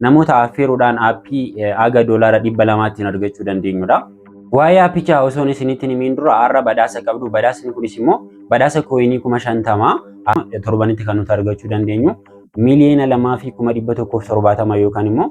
namoota affeeruudhaan aappii aga doolaara 200tiin argachuu dandeenyudha. Waa'ee aappichaa osoon isinitti himiin dura har'a badhaasa qabdu. Badhaasni kunis immoo badhaasa kooyinii 50,000 torbanitti kan nuti argachuu dandeenyu miliyoona 2,170 yookaan immoo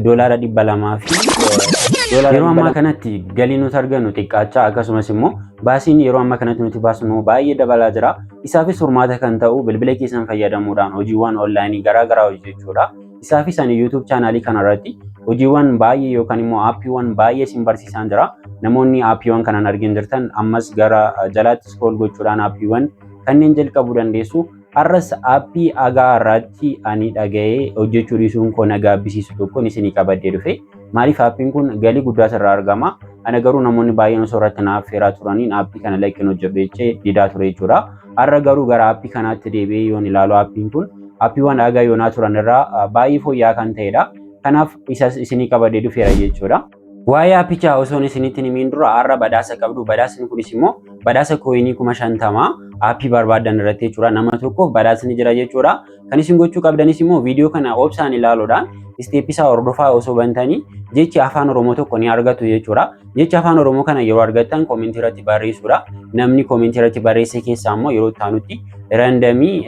doolaara 200 fi yeroo ammaa kanatti galii nuti argannu xiqqaachaa akkasumas immoo baasiin yeroo ammaa kanatti nuti baasnu baay'ee dabalaa jira. Isaafis furmaata kan ta'u bilbila keessan fayyadamuudhaan hojiiwwan onlaayinii garaagaraa hojjechuudha. Isaafis ani YouTube chaanaalii kanarratti hojiiwwan baay'ee yookaan immoo aappiiwwan baay'ee isin barsiisaan jira. Namoonni aappiiwwan kanan argin jirtan ammas gara jalaatti scroll gochuudhaan aappiiwwan kanneen jalqabuu dandeessu. Har'as aappii agaa irratti ani dhaga'ee hojjechuu dhiisuun koo na gaabbisiisu tokkoon isinii qabadee dhufe. Maaliif aappiin kun galii guddaa irraa argama. Ana garuu namoonni baay'een osoo irratti na affeeraa turaniin aappii kana lakkeen hojjedhee didaa ture jechuudha. Har'a garuu gara aappii kanaatti deebi'ee yoon ilaalu aappiin kun aappiiwwan agaa yoonaa turan irraa baay'ee fooyya'aa kan ta'edha. Kanaaf isas isinii qabadee dhufeera jechuudha. Waa'ee aappichaa osoon isinitti himiin dura har'a badhaasa qabdu. Badhaasni kunis immoo badhaasa kooyinii 50,000 aappii barbaadan irratti jechuudha. Nama tokkoof badhaasni jira jechuudha. Kan isin gochuu qabdanis immoo viidiyoo kana obsaan ilaaluudhaan isteeppisaa hordofaa osoo bantanii jechi afaan Oromoo tokko ni argatu jechuudha. Jechi afaan Oromoo kana yeroo argattan koomentii irratti barreessuudha. Namni koomentii irratti barreesse keessaa immoo yeroo taanutti raandamii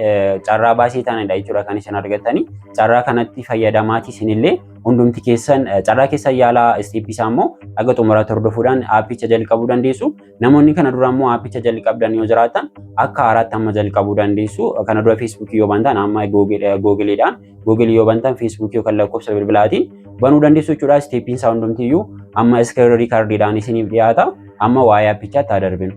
carraa baasii taanidha jechuudha kan isin argattanii. Carraa kanatti fayyadamaatii isinillee hundumti keessan carraa keessan yaalaa isteeppisaa immoo aga xumuraatti hordofuudhaan aappicha jalqabuu dandeessu. Namoonni kana dura immoo aappicha jalqabdan yoo jiraatan akka haaraatti amma jalqabuu dandeessu. Kana dura feesbuukii yoo bantan amma googileedhaan googilii yoo bantan feesbuukii yookaan lakkoofsa bilbilaatiin banuu dandeessu jechuudha. Isteeppiin isaa hundumtiyyuu amma iskiriin riikardiidhaan isiniif dhiyaata. Amma waa'ee aappichaatti haa darbinu.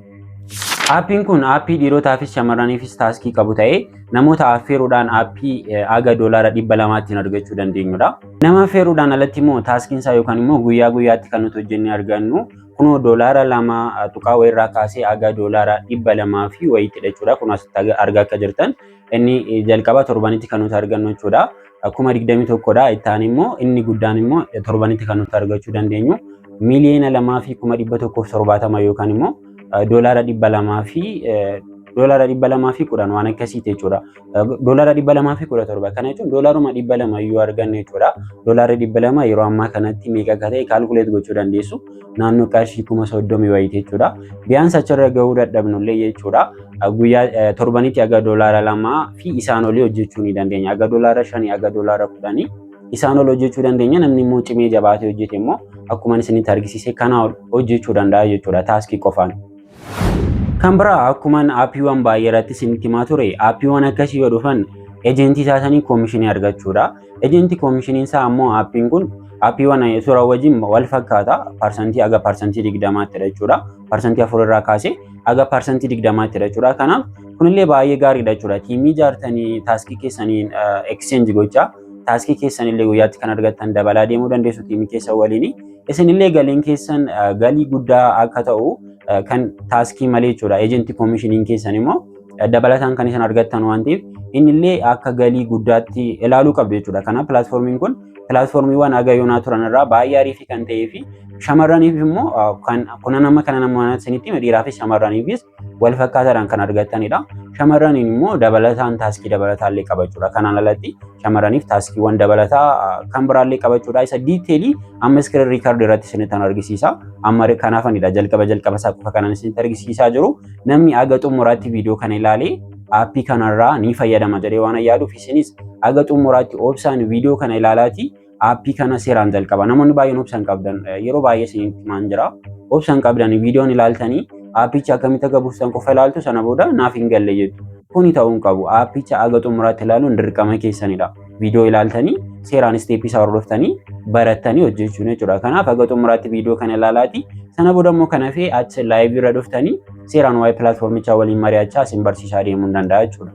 Aappiin kun aappii dhiirotaafis shamarraniifis taaskii qabu ta'ee namoota affeeruudhaan aappii aga doolaara 200tiin argachuu dandeenyudha. Nama affeeruudhaan alatti immoo taaskiin isaa yookaan immoo guyyaa guyyaatti kan nuti hojjennee argannu kunoo doolaara 2 tuqaa wayirraa kaasee aga doolaara 200 fi wayiitti jechuudha. Kun asitti argaa akka jirtan inni jalqaba torbanitti kan nuti argannu jechuudha. 21,000dha. Ittaan immoo inni guddaan immoo torbanitti kan nuti argachuu dandeenyu miliyoona 2,170 yookaan immoo doolaara 200 fi doolaara 210 waan akkasiiti jechuudha. Doolaara 217 kana jechuun doolaaruma 200 iyyuu arganne jechuudha. Doolaara 200 yeroo ammaa kanatti meeqa akka ta'e kaalkuleet gochuu dandeessu. Naannoo qarshii 30,000 wayiiti jechuudha. Biyyaansa achirra gahuu dadhabnullee jechuudha. Guyyaa torbanitti aga doolaara 2 fi isaan olii hojjechuu ni dandeenya. Aga doolaara 5 aga doolaara 10 isaan ol hojjechuu dandeenya. Namni immoo cimee jabaatee hojjete immoo akkuma isinitti argisiise kana hojjechuu danda'a jechuudha taaskii qofaan. Kan biraa akkuma aappiiwwan baay'ee irratti isinitti himaa ture aappiiwwan akkasii yoo dhufan ejentii taatanii koomishinii argachuudha. Ejentii koomishiniin isaa ammoo aappiin kun aappiiwwan suuraa wajjin wal fakkaata. Parsantii aga parsantii 20tti jechuudha. Parsantii 4 irraa kaasee aga parsantii 20tti jechuudha. Kanaaf kunillee baay'ee gaariidha jechuudha. Tiimii ijaartanii taaskii keessaniin exchange gochaa taaskii keessanillee guyyaatti kan argattan dabalaa deemuu dandeessu tiimii keessan waliin. Isinillee galiin keessan galii guddaa akka ta'u kan taaskii malee jechuudha. Ejentii koomishiniin keessan immoo dabalataan kan isin argattan waan ta'eef innillee akka galii guddaatti ilaaluu qabdu jechuudha. Kanaaf pilaatfoormiin kun pilaatfoormiiwwan aga yoonaa turan irraa baay'ee ariifii kan ta'ee fi shamarraniif immoo kana nama isinitti dhiiraafis shamarraniifis wal fakkaataadhaan kan argattanidha. Shamarraniin immoo dabalataan taaskii dabalataallee qabachuudha. Kanaan alatti shamarraniif taaskiiwwan dabalataa kan biraallee qabachuudha. Isa diiteelii amma iskiriin riikardi irratti isinitti argisiisa. Amma kanaafanidha jalqaba isaa qofa kanan isinitti argisiisaa jiru. Namni aga xumuraatti viidiyoo kana ilaalee aappii kanarraa ni fayyadama jedhee waan yaaduuf isinis aga xumuraatti obsaan viidiyoo kana ilaalaati. Aappii kana seeraan jalqaba. Namoonni baay'een obsan qabdan yeroo baay'ee isinitti himaan jira. Obsan qabdan viidiyoon ilaaltanii aappicha akkamitti akka buustan qofa ilaaltu sana booda naaf hin galle jettu. Kuni ta'uu hin qabu. Aappicha aga xumuraatti ilaaluun dirqama keessanidha. Viidiyoo ilaaltanii seeraan isteeppisaa hordoftanii barattanii hojjechuun jechuudha. Kanaaf aga xumuraatti viidiyoo kana ilaalaati. Sana booda immoo kana fee achi laayivii irra dhuftanii seeraan waa'ee pilaatfoormichaa waliin mari'achaa isin barsiisaa deemuu ni danda'a jechuudha.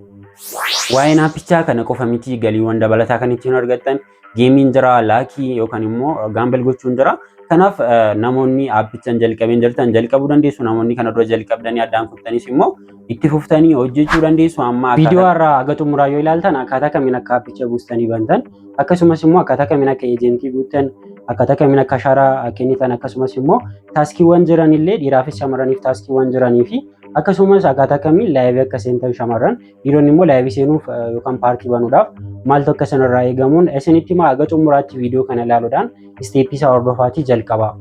Waa'een aappichaa kana qofa miti galiiwwan dabalataa kan ittiin argattan geemiin jira, laakii yookaan immoo gaambal gochuun jira. Kanaaf namoonni aappichaan jalqabeen jirtan jalqabuu dandeessu. Namoonni kana dura jalqabdanii addaan kuttanis immoo itti fuftanii hojjechuu dandeessu. Amma viidiyoo irraa aga xumuraa yoo ilaaltan akkaataa kamiin akka aappicha buustanii bantan akkasumas immoo akkaataa kamiin akka ejentii guuttan akkaataa kamiin akka ashaaraa kennitan akkasumas immoo taaskiiwwan jiranillee dhiiraafis shamarraniif taaskiiwwan jiranii fi Akkasumas akkaataa kamiin laayivii akka seentan shamarran dhiironni immoo laayivii seenuuf yookaan paartii banuudhaaf maaltu akka sanarraa eegamuun isinitti himaa haga xumuraatti viidiyoo kana ilaaluudhaan isteeppii isaa hordofaatii jalqaba.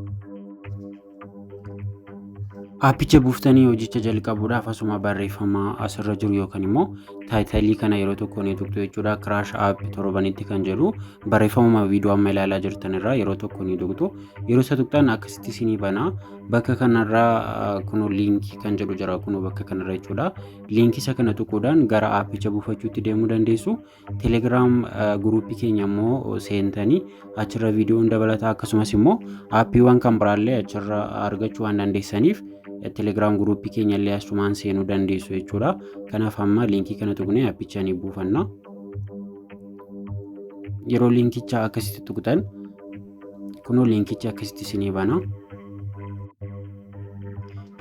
Aappicha buuftanii hojicha jalqabuudhaaf asuma barreeffama asirra jiru yookaan immoo taayitalii kana yeroo tokko ni tuqxu jechuudha. Kiraash aappii torbanitti kan jedhu barreeffama viidiyoo amma ilaalaa jirtan irraa yeroo tokko ni tuqxu. Yeroo isa tuqxan akkasitti isinii banaa. Bakka kanarraa kunoo liinkii kan jedhu jira kunoo bakka kanarra jechuudha. Liinkii isa kana tuquudhaan gara aappicha buufachuutti deemuu dandeessu. Telegiraam guruupii keenya immoo seentanii achirra viidiyoon dabalataa akkasumas immoo aappiiwwan kan biraallee achirra argachuu waan dandeessaniif telegiraam guruupii keenya illee asumaan seenuu dandeessu jechuudha. Kanaaf amma liinkii kana tuqnee aappicha ni buufanna. Yeroo liinkicha akkasitti tuqxan kunoo liinkicha akkasitti isinii bana.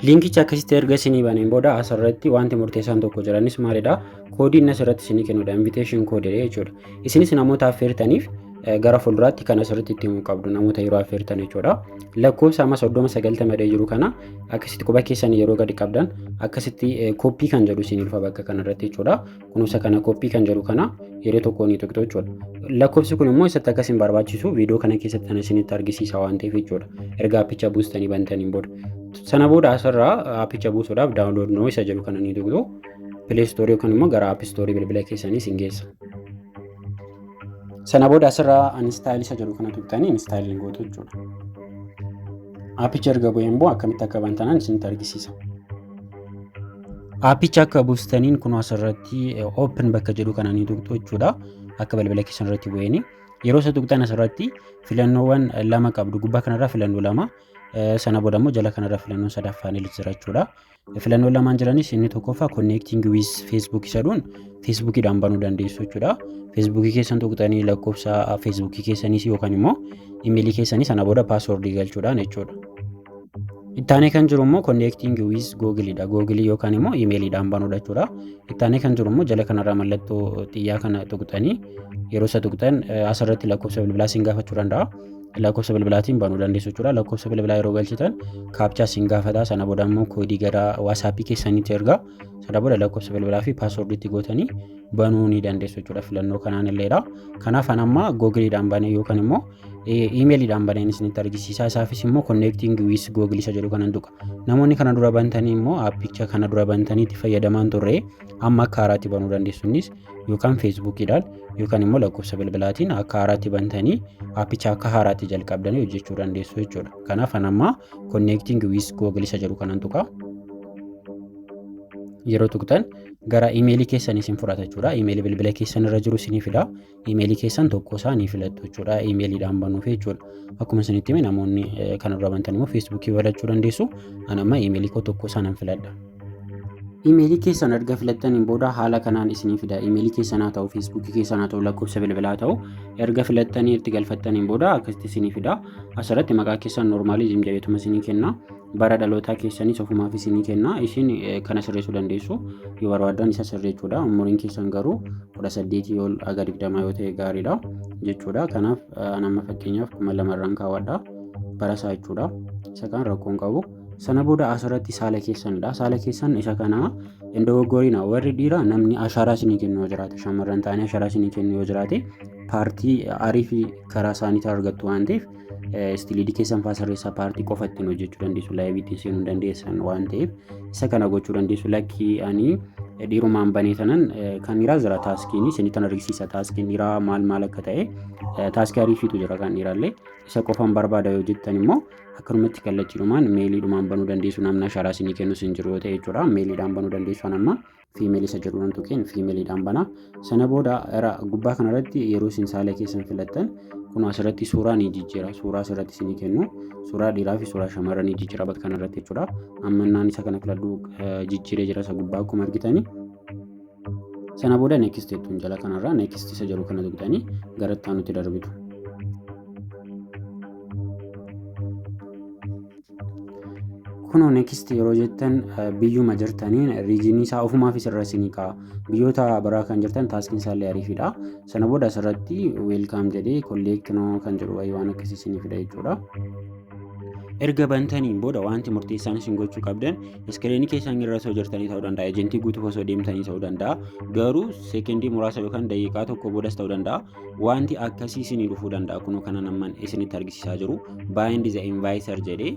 Liinkicha akkasitti erga isinii baneen booda asirratti wanti murteessaan tokko jiranis maalidha? Koodiin asirratti isinii kennuudha. Invitation code jechuudha. Isinis namoota affeertaniif gara fuulduraatti kan asirratti itti himuu qabdu namoota yeroo affeertan jechuudha. Lakkoofsa amma 3090 jiru kana akkasitti quba keessan yeroo gadi qabdan akkasitti kooppii kan jedhu isinii dhufa bakka kanarratti jechuudha. Kunuunsa kana kooppii kan jedhu kana yeroo tokko ni tuqxu jechuudha. Lakkoofsi kun immoo isatti akkasiin barbaachisu viidiyoo kana keessatti kan isinitti argisiisa waan ta'eef jechuudha. Erga aappicha buustanii bantaniin booda. Sana booda asirraa aappicha buusuudhaaf daawunlood noo isa jedhu kana ni tuqxu. Pilee stoorii yookaan immoo gara aappi stoorii bilbila keessanii isin geessa. Sana booda asirraa instaayil isa jedhu kana tuqxanii instaayiliin gootu jechuudha. Aappicha erga bu'een boo akkamitti akka bantan isinitti argisiisa. Aappicha akka buustaniin kun asirratti open bakka jedhu kana ni tuqxu jechuudha. Akka bilbila keessan irratti bu'een yeroo isa tuqxan asirratti filannoowwan lama qabdu. Gubbaa kanarraa filannoo lama, sana booda immoo jala kanarraa filannoo sadaffaan jira jechuudha. Filannoo lamaan jiranis inni tokkoffaa connecting with Facebook jedhuun Facebookiidhaan banuu dandeessu jechuudha. Facebookii keessan tuqxanii lakkoofsa Facebookii keessaniis yookaan immoo imeelii keessanii sana booda paaswordii galchuudhaan jechuudha. Ittaanee kan jiru immoo connecting with Googleedha. Googlee yookaan immoo imeeliidhaan banuudha jechuudha. Ittaanee kan jiru immoo jala kanarraa mallattoo xiyyaa kana tuqxanii yeroo isa tuqxan asirratti lakkoofsa bilbilaa isin gaafachuu danda'a. Lakkoofsa bilbilaatiin banuu dandeessu jechuudha. Lakkoofsa bilbilaa yeroo galchitan kaapchaa isin gaafata. Sana booda immoo koodii gara waatsaappii keessaniitti ergaa. Sana booda lakkoofsa bilbilaa fi paaswordiitti gootanii banuu ni dandeessu jechuudha. Filannoo kanaan illeedha. Kanaaf amma Googleedhaan banee yookaan immoo imeeliidhaan baneen isinitti argisiisa. Isaafis immoo connecting with Google isa jedhu kanan tuqa. Namoonni kana dura bantanii immoo aappicha kana dura bantanii itti fayyadamaan turre amma akka haaraatti banuu dandeessu. Innis yookaan Facebookiidhaan yookaan immoo lakkoofsa bilbilaatiin akka haaraatti bantanii aappicha akka haaraatti jalqabdanii hojjechuu dandeessu jechuudha. Kanaaf amma connecting with Google isa jedhu kanan tuqa. Yeroo tuqxan gara imeelii keessan isin fudhata jechuudha. Imeelii bilbila keessan irra jiru isinii fida. Imeelii keessan tokko isaa ni filattu jechuudha. Imeeliidhaan banuuf jechuudha. Akkuma isinitti hime namoonni kana dura bantan immoo Facebookii filachuu dandeessu. Ani amma imeelii koo tokko isaa nan filadha. Imeelii keessan erga filattaniin booda haala kanaan isinii fida. Imeelii keessan haa ta'u, Facebookii keessan haa ta'u, lakkoofsa bilbilaa haa ta'u, erga filattanii itti galfattaniin booda akkasitti isinii fida. Asirratti maqaa keessan noormaalizim jedheetuma isinii kenna. Bara dhalootaa keessanis ofumaaf isinii kenna. Isin kana sirreessuu dandeessu. Yoo barbaadan isa sirreessuudha. Umuriin keessan garuu 18 ol aga 20 yoo ta'e gaariidha jechuudha. Kanaaf nama fakkeenyaaf 2000 irraan kaawwadha. Bara isaa jechuudha. Isa kan rakkoon qabu. Sana booda asirratti saala keessanidha. Saala keessan isa kana indogoggorina warri dhiiraa namni ashaaraa isinii kennu yoo jiraate shamarran ta'anii ashaaraa isinii kennu yoo jiraate paartii aarii fi karaa isaaniitti argattu waan ta'eef istiliidii keessan faa sirreessaa paartii qofa ittiin hojjechuu dandeessu. Laayiviitiin seenuu dandeessan waan ta'eef isa kana gochuu dandeessu. Lakkii ani dhiirumaan banee tanan kan dhiiraa jira taaskiin isinitti argisiisa. Taaskiin dhiiraa maal akka ta'e taaskii ariifiitu jira kan dhiiraallee isa qofaan barbaada yoo jettan immoo akkanumatti kallachiidhumaan meeliidhumaan banuu dandeessu. Namni ashaaraa isinii kennu isin jiru yoo ta'e jechuudha. Meeliidhaan banuu dandeessu. Amma fiimeelii isa jedhu nan tuqeen fiimeeliidhaan bana. Sana booda gubbaa kanarratti yeroo isin saala keessan filattan kun asirratti suuraa ni jijjiira. Suuraa asirratti isinii kennu. Suuraa dhiiraa fi suuraa shamarran ni jijjiira bakka kanarratti jechuudha. Amma naan isa kana filadhu jijjiiree jira isa gubbaa akkuma argitanii. Sana booda next jettuun jala kanarraa next isa jedhu kana tuqxanii gara itti aanutti darbitu. Kunoo next yeroo jettan biyyuma jirtaniin riijinii isaa ofumaafis irra isinii ka'a. Biyyoota biraa kan jirtan taaskiin isaallee ariifidha. Sana booda asirratti weelkaam jedhee kolleektinoo kan jedhu waan akkasii isinii fida jechuudha. Erga bantaniin booda wanti murteessaan isin gochuu qabdan iskiriinii keessan irra osoo jirtanii ta'uu danda'a, ejentii guutuuf osoo deemtanii ta'uu danda'a, garuu seekendii muraasa yookaan daqiiqaa tokko boodas ta'uu danda'a, wanti akkasii isinii dhufuu danda'a. Kunoo kana amman isinitti argisiisaa jiru bind the inviter jedhee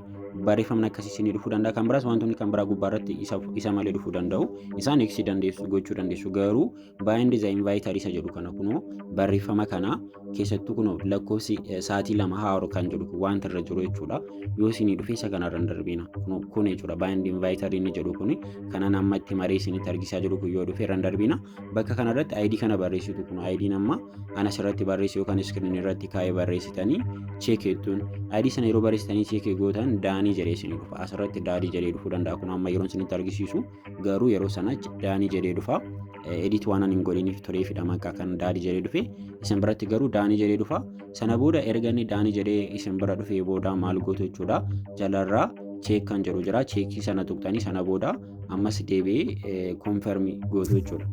barreeffamni akkasii isinii dhufuu danda'a. Kan biraas wantoonni kan biraa gubbaarratti isa malee dhufuu danda'u. Isaan eegsii dandeessu gochuu dandeessu, garuu bind the inviter isa jedhu kana kunoo barreeffama kana keessattuu kunoo lakkoofsi sa'aatii 2 haaru kan jedhu wanta irra jiru jechuudha. Yoo isinii dhufe isa kanarra hin darbina. Kun jechuudha bind inviter inni jedhu kuni kana namatti maree isinitti argisiisaa jiru kun yoo dhufe irra hin darbina. Bakka kanarratti ID kana barreessitu kun ID nama anas irratti barreessu yookaan iskiriinii irratti kaa'ee barreessitanii cheekeettuun ID sana yeroo barreessitanii cheekee gootan daanii jedhee isinii dhufa. Asirratti daadii jedhee dhufuu danda'a. Kun amma yeroon isinitti argisiisu garuu yeroo sana daanii jedhee dhufa. Edit waan hin godhiniif tureefidha maqaa kan daadii jedhee dhufe. Isin biratti garuu daanii jedhee dhufa. Sana booda erga inni daanii jedhee isin bira dhufee booda maal gootu jechuudha. Jalarraa cheek kan jedhu jira. Cheekii sana tuqxanii sana booda ammas deebi'ee konfirmii gootu jechuudha.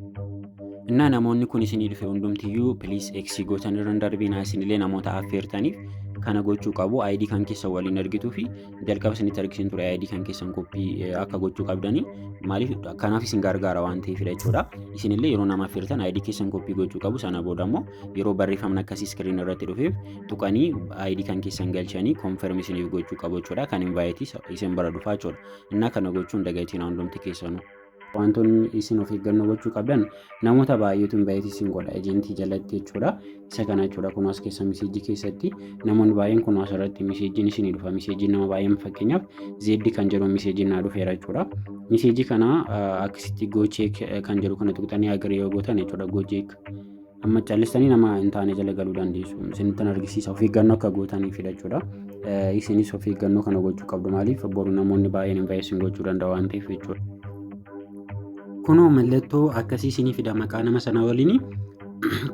Innaa namoonni kun isinii dhufe hundumtiyyuu piliis eeksii gootan irra hin darbinaa. Isinillee namoota affeertaniif kana gochuu qabu. ID kan keessan waliin argituu fi jalqaba isinitti argisiin ture ID kan keessan koppii akka gochuu qabdanii. Maaliif kanaaf isin gargaara waan ta'eefidha jechuudha. Isinillee yeroo nama affeertan ID keessan koppii gochuu qabu. Sana booda immoo yeroo barreeffamni akkasii iskiriin irratti dhufeef tuqanii ID kan keessan galchanii konfirmii isiniif gochuu qabu jechuudha. Kan invaayitii isin bira dhufaa jechuudha. Innaa kana gochuun dagatiin hundumti keessanuu. Wantoonni isin of eeggannoo gochuu qabdan namoota baay'eetu invaayitii isin godha ejentii jalatti jechuudha. Isa kana jechuudha kun as keessa miseejii keessatti namoonni baay'een kun asirratti miseejiin isinii dhufa. Miseejiin nama baay'een fakkeenyaaf zeeddi kan jedhu miseejiin naa dhufeera jechuudha. Miseejii kana akkasitti goocheek kan jedhu kana tuqxanii agaree yoo gootan jechuudha goocheek amma callistanii nama hin taane jala galuu dandeessu. Isinittan argisiisa of eeggannoo akka gootaniifidha jechuudha. Isinis of eeggannoo kana gochuu qabdu maaliif boru namoonni baay'een invaayitii gochuu danda'u waan ta'eef jechuudha. Kunoo mallattoo akkasii isinii fida maqaa nama sana waliin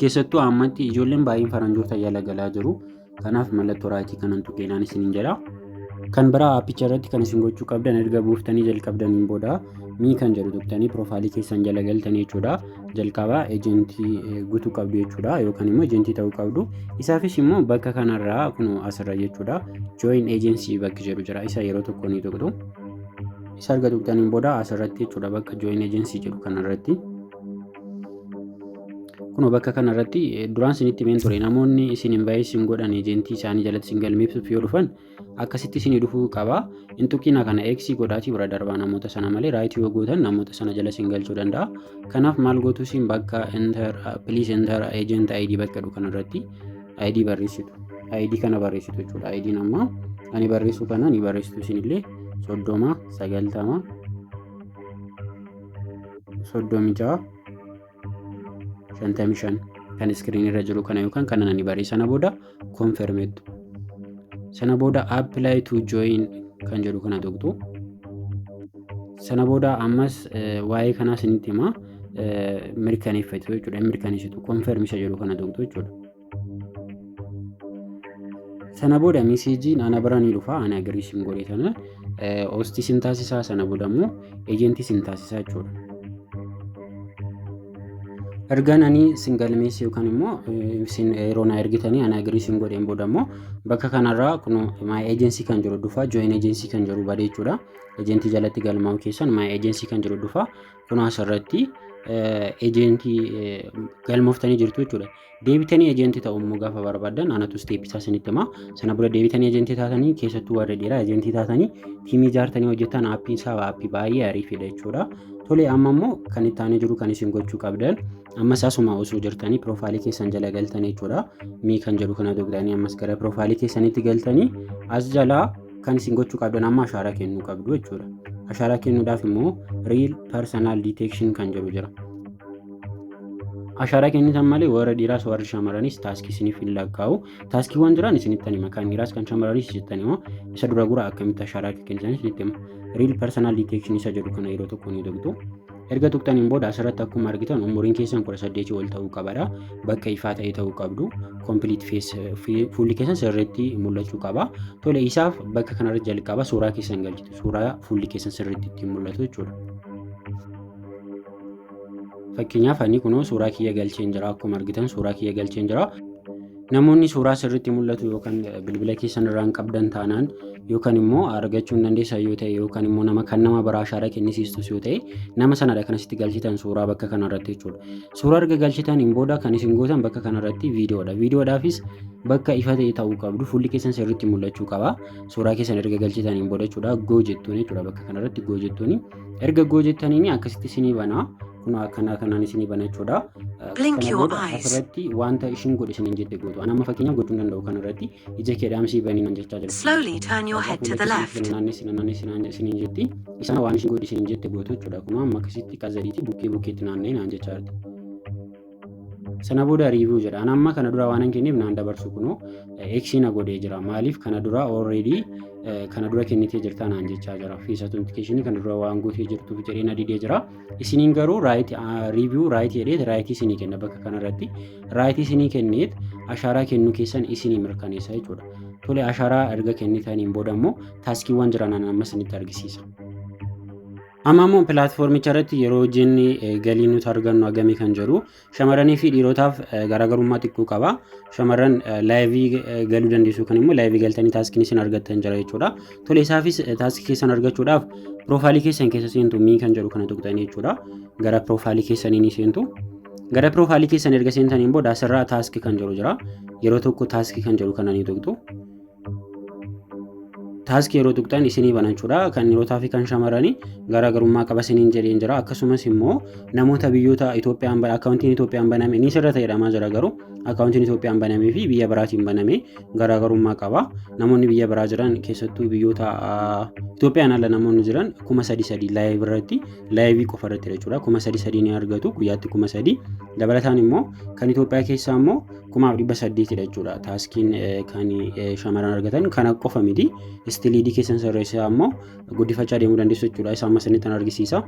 keessattuu ammatti ijoolleen baay'een faranjoota jala galaa jiru. Kanaaf mallattoo raayitii kanan tuqeenaan isiniin jedha. Kan biraa aappicha irratti kan isin gochuu qabdan erga buuftanii jalqabdaniin booda mii kan jedhu tuqxanii profaayilii keessan jala galtanii jechuudha. Jalqaba ejentii guutuu qabdu jechuudha yookaan immoo ejentii ta'uu qabdu. Isaafis immoo bakka kanarraa kunoo asirra jechuudha join agency bakki jedhu jira. Isa yeroo tokko ni tuqxu. Isa erga tuqxaniin booda asirratti jechuudha bakka join agency jedhu kanarratti. Kunoo bakka kanarratti duraan isinitti himeen ture namoonni isin invaayitii godhan ejentii isaanii jalatti isin galmeessuuf yoo dhufan akkasitti isinii dhufuu qaba. Intuqina kana eeksii godhaatii bira darbaa namoota sana malee raayitii yoo gootan namoota sana jala isin galchuu danda'a. Kanaaf maal gootu isin bakka please enter agent ID bakka jedhu kanarratti ID barreessitu. ID kana barreessitu jechuudha. ID nama ani barreessu kana ni barreessitu isinillee 30 90 36 55 kan iskiriin irra jiru kana yookaan kana nani barreessa. Sana booda konfirmeetu. Sana booda apply to join kan jedhu kana tuqxu. Sana booda ammas waa'ee kanaa isinitti hima mirkaneeffatu jechuudha. Mirkaneessitu konfirmiisa jedhu kana tuqxu jechuudha. Sana booda meseejiin ana bira ni dhufa. Ana agiriisiin godhee sana hostii sin taasisaa. Sana booda immoo ejentii sin taasisaa jechuudha. Ergaan ani sin galmeesse yookaan immoo sin yeroo na ergitanii ana agiriisiin godheen booda immoo bakka kanarraa kun my agency kan jiru dhufa join agency kan jiru badee jechuudha. Ejentii jalatti galmaa'u keessan my agency kan jiru dhufa kun asirratti ejentii galmooftanii jirtu jechuudha. Deebitanii ejentii ta'uu immoo gaafa barbaadan anatu steep isaa isinitti hima. Sana booda deebitanii ejentii taatanii keessattuu warra dhiiraa ejentii taatanii tiimii ijaartanii hojjetan aappii isaa aappii baay'ee ariifidha jechuudha. Tole amma immoo kan itti aanee jiru kan isin gochuu qabdan ammas asuma osoo jirtanii profaayilii keessan jala galtanii jechuudha. Mii kan jedhu kana tuqxanii ammas gara profaayilii keessanitti galtanii as jalaa kan isin gochuu qabdan amma ashaaraa kennuu qabdu jechuudha. Ashaaraa kennuudhaaf immoo real personal detection kan jedhu jira. Ashaaraa kennitan malee warra dhiiraas warri shamarranis taaskii isiniif hin lakkaa'u. Taaskiiwwan jiran isinitti hima. Kan dhiiraas kan shamarranis isinitti hima. Isa dura gura akkamitti ashaaraa kennitan isinitti hima. Real personal detection isa jedhu kana yeroo tokko ni tuqxu. Erga tuqxaniin booda asirratti akkuma argitan umuriin keessan 18 ol ta'uu qabadha. Bakka ifaa ta'e ta'uu qabdu. Complete face fuulli keessan sirriitti mul'achuu qaba. Tole isaaf bakka kanarra jalqaba suuraa keessan galchitu. Suuraa fuulli keessan sirriitti ittiin mul'atu jechuudha. Fakkeenyaaf ani kunoo suuraa kiyya galcheen jira akkuma argitan suuraa kiyya galcheen jira. namoonni suuraa sirriitti mul'atu yookaan bilbila keessan irraan qabdan taanaan yookaan immoo argachuu hin dandeessan yoo ta'e yookaan immoo nama biraa ashaaraa kennisiistus yoo ta'e nama sanadha kan asitti galchitan suuraa bakka kanarratti jechuudha. Suuraa erga galchitaniin booda kan isin gootan bakka kanarratti viidiyoodha. Viidiyoodhaafis bakka ifa ta'e ta'uu qabdu fuulli keessan sirriitti mul'achuu qaba. Suuraa keessan erga galchitaniin booda jechuudha goo jettuun jechuudha bakka kanarratti goo jettuun erga goo jettaniin akkasitti isinii banaa. Kun kanaan isinii bana jechuudha. Asirratti wanta ishiin godhe isiniin jette gootu. Ani amma fakkeenya gochuu hin danda'u kanarratti ija kee dhaamsii banii nan jechaa jira. Slowly turn your head to the left. Isiniin jetti. Isaan waan ishiin godhe isiniin jette gootu jechuudha. Kun amma akkasitti qazaliiti bukkeetti naanna'ee naan jechaa jirti. Sana booda riiviyuu jedha. Ani amma kana dura waan hin kenneef naan dabarsu kunoo eeksii na godhee jira. Maaliif kana dura already kana dura kennitee jirta naan jechaa jira. Fees authentication kana dura waan gootee jirtuuf jedhee na didee jira. Isiniin garuu riiviyuu raayitii jedhee raayitii isinii kenna bakka kanarratti. Raayitii isinii kenneet ashaaraa kennuu keessan isinii mirkaneessa jechuudha. Tole ashaaraa erga kennitaniin booda immoo taaskiiwwan jiran amma isinitti argisiisa. Amma immoo pilaatfoormicha irratti yeroo jenni galii nuti argannu hagamii kan jedhu shamarranii fi dhiirotaaf garaagarummaa xiqqoo qaba. Shamarran laayivii galuu dandeessu kan immoo laayivii galtanii taaskiin isin argattan jira jechuudha. Tole isaafis taaskii keessan argachuudhaaf piroofaayilii keessan keessa seentu mii kan jedhu kana tuqxanii jechuudha. Gara piroofaayilii keessanii ni seentu. Gara piroofaayilii keessan erga seentaniin booda asirraa taaskii kan jedhu jira. Yeroo tokko taaskii kan jedhu kana ni tuqxu. Taaskii yeroo tuqxan isinii banachuudha. Kan dhiirotaa fi kan shamarranii garaagarummaa qaba isiniin jedheen jira. Akkasumas immoo namoota biyyoota Itoophiyaan akkaawuntiin Itoophiyaan baname ni sirrata jedhamaa jira garuu akkaawuntiin Itoophiyaan banamee fi biyya biraatiin baname garaagarummaa qaba. Namoonni biyya biraa jiran keessattuu biyyoota Itoophiyaan ala namoonni jiran 3,300 laayivii irratti laayivii qofa irratti jechuudha. 3,300 ni argatu guyyaatti 3,000. Dabalataan immoo kan Itoophiyaa keessaa immoo 1,800 jechuudha. Taaskiin kan shamarran argatan kana qofa miti. Istiliidii keessan sirreessaa immoo guddifachaa deemuu dandeessu jechuudha. Isa amma isinitti argisiisa.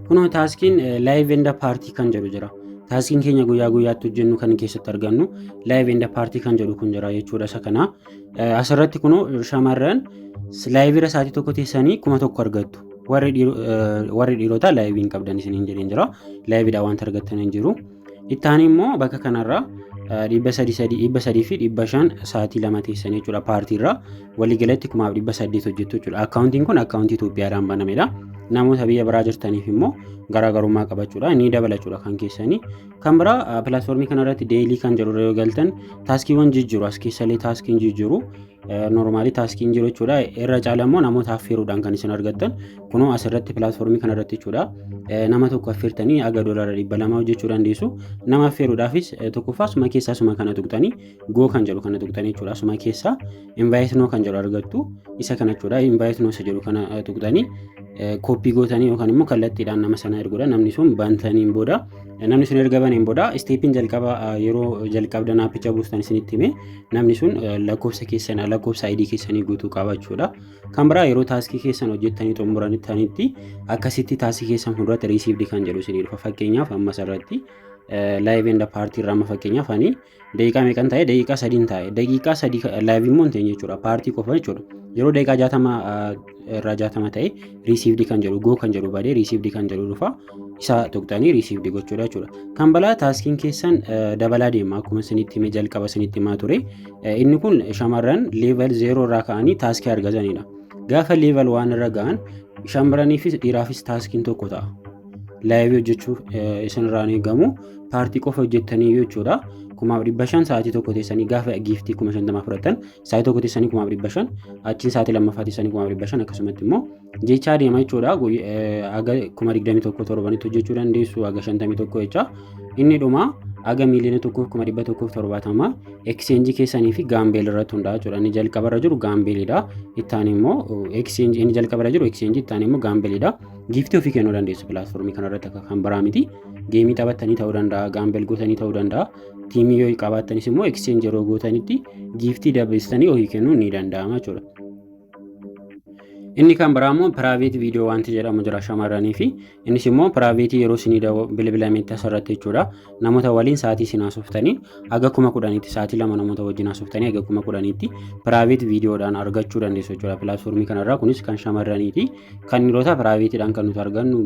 Kunoo taaskiin live and party kan jedhu jira. Taaskiin keenya guyyaa guyyaatti hojjennu kan keessatti argannu live and party kan jedhu kun jira jechuudha. Isa kana asirratti kunoo shamarran laayivii irra sa'aatii tokko teessanii 1,000 argattu. Warri dhiirotaa laayivii hin qabdan isiniin jedheen jira. Laayiviidhaan wanta argattan hin jiru. Ittaanii immoo bakka kanarraa 300 fi 500 sa'aatii 2 teessanii jechuudha. Paartiirraa waliigalatti 1,800 hojjettu jechuudha. Akkaawuntiin kun akkaawuntii Itoophiyaadhaan banamedha. Namoota biyya biraa jirtaniif immoo garaagarummaa qabachuudha. Ni dabalachuudha kan keessanii. Kan biraa pilaatfoormii kanarratti deelii kan jedhu yoo galtan taaskiiwwan jijjiiru as keessallee taaskiin jijjiiru. Normaalii taaskiin jiru jechuudha. Irra caala immoo namoota affeeruudhaan kan isin argattan kunoo asirratti pilaatfoormii kanarratti jechuudha. Nama tokko affeertanii aga $200 hojjechuu dandeessu. Nama affeeruudhaafis tokkoffaa suma keessaa suma kana tuqxanii goo kan jedhu kana tuqxanii jechuudha. Suma keessaa invite noo kan jedhu argattu isa kana jechuudha. Invite noo isa jedhu kana tuqxanii kooppii gootanii yookaan immoo kallattiidhaan nama sana erguudha. Namni sun bantaniin booda namni sun erga baneen booda isteepiin jalqaba yeroo jalqabdan aappicha buustan isinitti hime namni sun lakkoofsa ID keessanii guutuu qaba jechuudha. Kan biraa yeroo taaskii keessan hojjettanii xumuranitti akkasitti taaskii keessan fuulduratti risiivdi kan jedhu isinii dhufa. Fakkeenyaaf amma asirratti laayivii and paartii irraa amma fakkeenyaaf ani daqiiqaa meeqan ta'e daqiiqaa 3 ta'e daqiiqaa 3 laayivii immoo hin ta'e jechuudha. Paartii qofa jechuudha. Yeroo daqiiqaa 60 ta'e risiivdi kan jedhu goo kan jedhu badee risiivdi kan jedhu dhufa. Isa tuqxanii risiivdi gochuudha jechuudha. Kan biraa taaskiin keessan dabalaa deema akkuma isinitti hime jalqaba isinitti himaa ture. Inni kun shamarran level 0 irraa ka'anii taaskii argatanidha. Gaafa level 1 irra ga'an shamarraniifis dhiiraafis taaskiin tokko ta'a. Laayivii hojjechuuf isinirraa eegamu paartii qofa hojjettanii jechuudha. 1,500 sa'aatii tokko teessanii gaafa giiftii 50 fudhatan sa'aatii tokko teessanii 1,500 achiin sa'aatii lammaffaa teessanii 1,500 akkasumatti immoo jechaa deema jechuudha. Aga 21 torbanitti hojjechuu dandeessu aga 51 jecha inni dhuma aga miiliyoona 1,170 exchange keessanii fi gaambeel irratti hundaa'a jechuudha. Inni jalqaba irra jiru gaambeelidha. Ittaan immoo exchange inni jalqaba irra jiru exchange ittaan immoo gaambeelidha. Giiftii ofii kennuu dandeessu pilaatfoormii kanarratti akka kan biraa miti. Geemii taphattanii ta'uu danda'a, gaambeel gootanii ta'uu danda'a. Tiimii yoo qabaattanis immoo exchange yeroo gootanitti giiftii dabalistanii ofii kennuu ni danda'ama jechuudha. Inni kan biraa immoo private video wanti jedhamu jira shamarranii fi innis immoo private yeroo isinii bilbilameetti asirratti jechuudha. Namoota waliin sa'aatii isin haasoftanii haga 10,000tti sa'aatii 2 namoota wajjin haasoftanii haga 10,000tti private videodhaan argachuu dandeessu jechuudha pilaatfoormii kanarraa. Kunis kan shamarraniiti. Kan dhiirota privateedhaan kan nuti argannu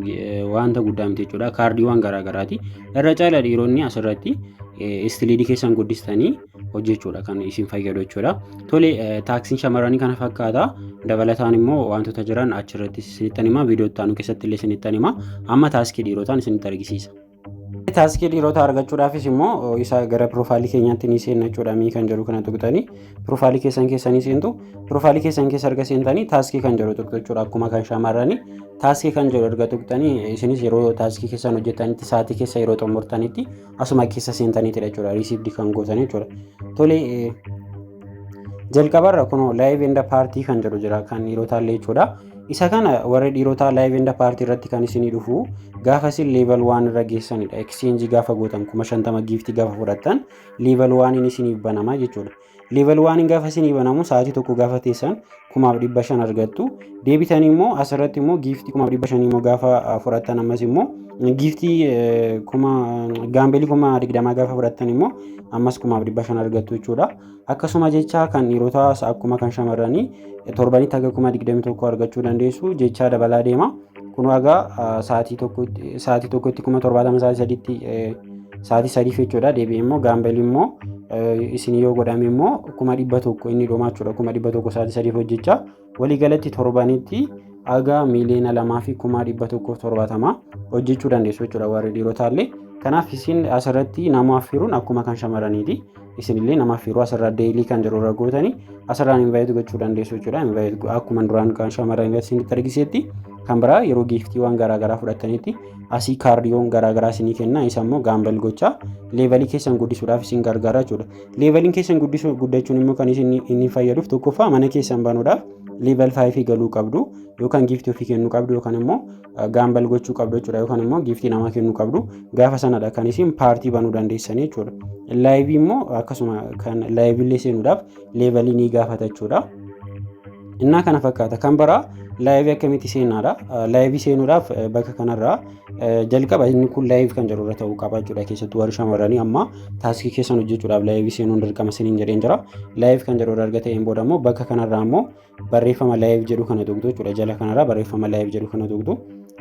wanta guddaa miti jechuudha. Kaardiiwwan garaagaraati. Irra caala dhiironni asirratti istiliidii keessan guddistanii hojjechuudha kan isin fayyadu jechuudha. Tole taaksiin shamarranii kana fakkaata. Dabalataan immoo wantoota jiran achirratti isinittan hima viidiyoo itti aanu keessatti illee isinittan hima. Amma taaskii dhiirotaan isinitti argisiisa. Taaskii dhiirotaa argachuudhaafis immoo isa gara piroofaayilii keenyaatti ni seenna jechuudha. Mii kan jedhu kana tuqxanii piroofaayilii keessan keessa ni seentu. Piroofaayilii keessan keessa erga seentanii taaskii kan jedhu tuqxu jechuudha. Akkuma kan shamarranii taaskii kan jedhu erga tuqxanii isinis yeroo taaskii keessan hojjettanitti sa'aatii keessa yeroo xumurtanitti asuma keessa seentaniitidha jechuudha. Riisiivdii kan gootan jechuudha. Tole jalqabarra kun live and party kan jedhu jira kan dhiirotaallee jechuudha. Isa kana warra dhiirotaa live and party irratti kan isinii dhufu gaafa isin level 1 irra geessanidha. Exchange gaafa gootan 50 gift gaafa fudhattan level 1 isiniif banama jechuudha. Level 1 gaafa isinii banamu sa'aatii tokko gaafa teessan 1,500 argattu. Deebitanii immoo asirratti immoo gift 1,500 immoo gaafa fudhattan ammas immoo giftii gaambeelii 20,000 gaafa fudhattan immoo ammas 1,500 argattu jechuudha. Akkasuma jecha kan dhiirotaa akkuma kan shamarranii torbanitti haga 21,000 argachuu dandeessu jecha dabalaa deema. Kun egaa sa'aatii tokkotti 70,000 sa'aatii 3 jechuudha. Deebi'ee immoo gaambeelii immoo isin yoo godhame immoo 1,100 inni dhuma jechuudha. 1,100 sa'aatii 3 hojjechaa walii galatti torbanitti haga miliyoona 2,170 hojjechuu dandeessu jechuudha warri dhiirotaallee. Kanaaf isin asirratti nama affiruun akkuma kan shamarraniiti. Isinillee nama affiruu asirraa deelii kan jiru irra gootanii asirraan invite gochuu dandeessu jechuudha. Invite akkuma duraan kan shamarranii isinitti argisetti kan biraa yeroo giiftiiwwan garaagaraa fudhatanitti asii kaardiyoon garaagaraa isinii kenna. Isa immoo gaambal gochaa leevalii keessan guddisuudhaaf isin gargaara jechuudha. Leevaliin keessan guddachuun immoo kan inni fayyaduuf tokkoffaa mana keessan banuudhaaf level 5 galuu qabdu yookaan giiftii ofii kennuu qabdu yookaan immoo gaambal gochuu qabdu jechuudha. Yookaan immoo giiftii namaa kennuu qabdu gaafa sanadha kan isin paartii banuu dandeessanii jechuudha. Laayivii immoo akkasuma kan laayivillee seenuudhaaf leevalii ni gaafata jechuudha. Innaa kana fakkaata. Kan biraa laayivii akkamitti seenaadha. Laayivii seenuudhaaf bakka kanarraa jalqaba inni kun laayiv kan jedhu irra ta'uu qaba jechuudha. Keessattuu warri shamarranii amma taaskii keessan hojjechuudhaaf laayivii seenuun dirqama isiniin jedheen jira. Laayiv kan jedhu irra arga ta'een booda immoo bakka kanarraa immoo barreeffama laayiv jedhu kana tuqxu jechuudha. Jala kanarraa barreeffama laayiv jedhu kana tuqxu.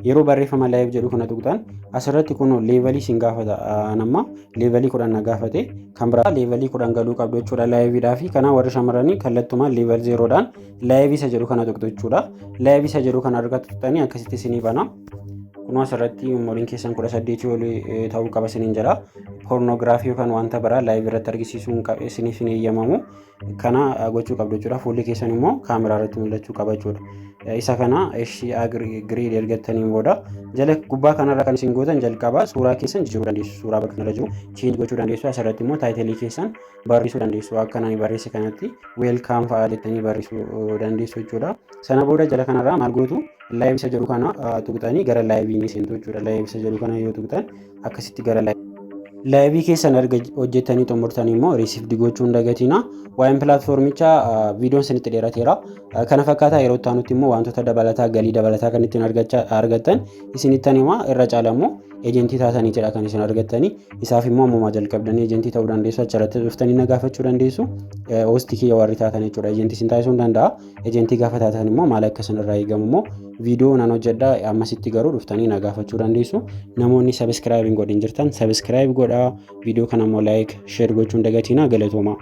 Yeroo barreeffama laayiv jedhu kana tuqxan asirratti kun leevalii sin gaafata. Nama leevalii 10 na gaafate kan biraa leevalii 10 galuu qabdu jechuudha laayiviidhaa fi kana warri shamarranii kallattumaan leeval 0dhaan laayivii isa jedhu kana tuqxu jechuudha. Laayivii isa jedhu kana argatu tuqxanii akkasitti isinii bana. Kun asirratti umuriin keessan 18 olii ta'uu qaba isiniin jedha. Pornoogiraafii yookaan wanta biraa laayivii irratti argisiisuun isiniif hin eeyyamamu. Kana gochuu qabdu jechuudha. Fuulli keessan immoo kaameraa irratti mul'achuu qaba jechuudha. Isa kana ishii agiriid ergattaniin booda jala gubbaa kanarra kan isin gootan jalqaba suuraa keessan jijjiiruu dandeessu. Suuraa bakka kanarra jiru change gochuu dandeessu. Asirratti immoo taayitilii keessan barreessuu dandeessu. Akka nani barreesse kanatti weelkaam fa'aa jettanii barreessuu dandeessu jechuudha. Sana booda jala kanarraa maal gootu laayivii isa jedhu kana tuqxanii gara laayivii ni seentu jechuudha. Laayivii isa jedhu kana yoo tuqxan akkasitti gara laayivii keessan erga hojjettanii xumurtanii immoo riisiivdii gochuu hin dagatina. Waa'een pilaatfoormichaa viidiyoon isinitti dheerateera. Kana fakkaataa yeroo itti aanutti immoo wantoota dabalataa galii dabalataa kan ittiin argattan isinittan hima. Irra caala immoo ejentii taataniitidha kan isin argattanii. Isaaf immoo ammumaa jalqabdanii ejentii ta'uu dandeessu. Achirratti dhuftanii na gaafachuu dandeessu. Hoostii kiyya warri taatan jechuudha. Ejentii isin taasisuu hin danda'a. Ejentii gaafa taatan immoo maal akka isinirraa eegamu immoo viidiyoo nan hojjedha. Ammasitti garuu dhuftanii na gaafachuu dandeessu. Namoonni sabiskiraayib hin godhin jirtan sabiskiraayib godhaa. Viidiyoo kana immoo laayik sheer gochuun dagatina. Galatooma.